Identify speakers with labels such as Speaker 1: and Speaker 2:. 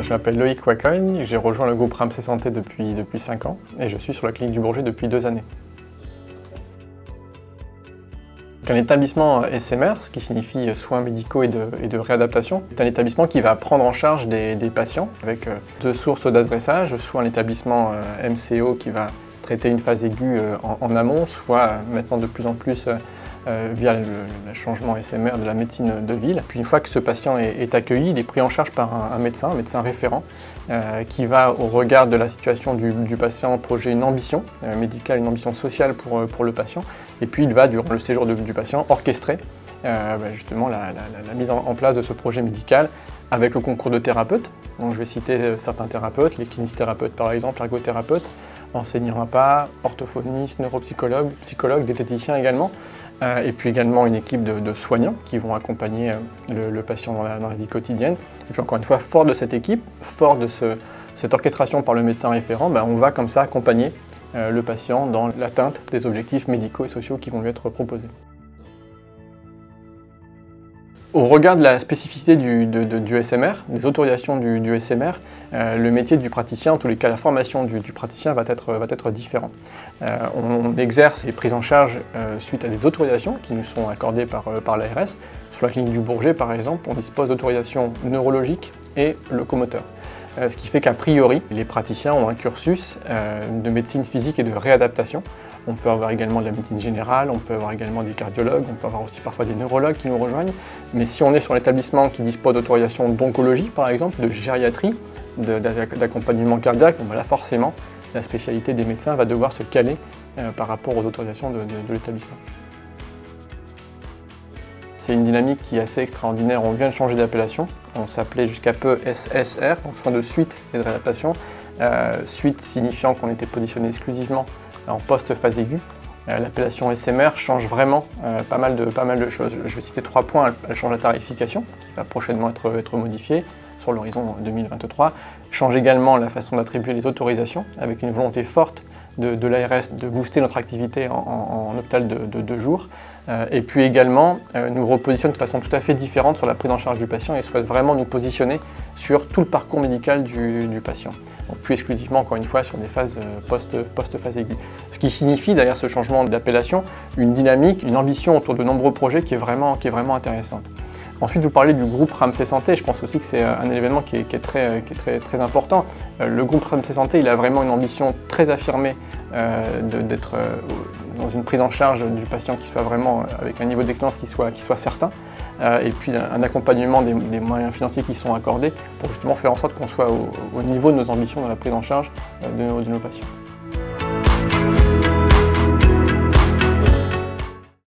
Speaker 1: Je m'appelle Loïc Wacogne, j'ai rejoint le groupe Ramsay Santé depuis 5 ans et je suis sur la clinique du Bourget depuis 2 années. Un établissement SMR, ce qui signifie soins médicaux et de réadaptation, est un établissement qui va prendre en charge des patients avec 2 sources d'adressage, soit un établissement MCO qui va traiter une phase aiguë en amont, soit maintenant de plus en plus via le changement SMR de la médecine de ville. Puis une fois que ce patient est accueilli, il est pris en charge par un médecin référent, qui va, au regard de la situation du patient, projeter une ambition médicale, une ambition sociale pour le patient. Et puis il va, durant le séjour du patient, orchestrer justement la mise en place de ce projet médical avec le concours de thérapeutes. Donc je vais citer certains thérapeutes, les kinésithérapeutes par exemple, ergothérapeutes, enseignants APA, orthophonistes, neuropsychologues, psychologues, diététiciens également, et puis également une équipe de soignants qui vont accompagner le patient dans la vie quotidienne. Et puis encore une fois, fort de cette équipe, fort de cette orchestration par le médecin référent, on va comme ça accompagner le patient dans l'atteinte des objectifs médicaux et sociaux qui vont lui être proposés. Au regard de la spécificité du SMR, des autorisations du SMR, le métier du praticien, en tous les cas la formation du praticien va être différent. On exerce les prises en charge suite à des autorisations qui nous sont accordées par l'ARS. Sur la clinique du Bourget par exemple, on dispose d'autorisations neurologiques et locomoteurs. Ce qui fait qu'a priori, les praticiens ont un cursus de médecine physique et de réadaptation. On peut avoir également de la médecine générale, on peut avoir également des cardiologues, on peut avoir aussi parfois des neurologues qui nous rejoignent. Mais si on est sur l'établissement qui dispose d'autorisation d'oncologie par exemple, de gériatrie, d'accompagnement cardiaque, là forcément la spécialité des médecins va devoir se caler par rapport aux autorisations de l'établissement. C'est une dynamique qui est assez extraordinaire. On vient de changer d'appellation. On s'appelait jusqu'à peu SSR, donc soins de suite et de réadaptation. Suite signifiant qu'on était positionné exclusivement en post-phase aiguë. L'appellation SMR change vraiment pas mal de choses. Je vais citer 3 points. Elle change la tarification, qui va prochainement être modifiée sur l'horizon 2023. Change également la façon d'attribuer les autorisations, avec une volonté forte de l'ARS de booster notre activité en hôpital de 2 jours. Et puis également, nous repositionne de façon tout à fait différente sur la prise en charge du patient et souhaite vraiment nous positionner sur tout le parcours médical du patient. Donc plus exclusivement, encore une fois, sur des phases post-phase aiguë. Ce qui signifie, derrière ce changement d'appellation, une dynamique, une ambition autour de nombreux projets qui est vraiment intéressante. Ensuite, vous parlez du groupe Ramsay Santé. Je pense aussi que c'est un élément qui est très important. Le groupe Ramsay Santé, il a vraiment une ambition très affirmée d'être dans une prise en charge du patient qui soit vraiment avec un niveau d'excellence qui soit certain, et puis un accompagnement des moyens financiers qui sont accordés pour justement faire en sorte qu'on soit au niveau de nos ambitions dans la prise en charge de nos patients.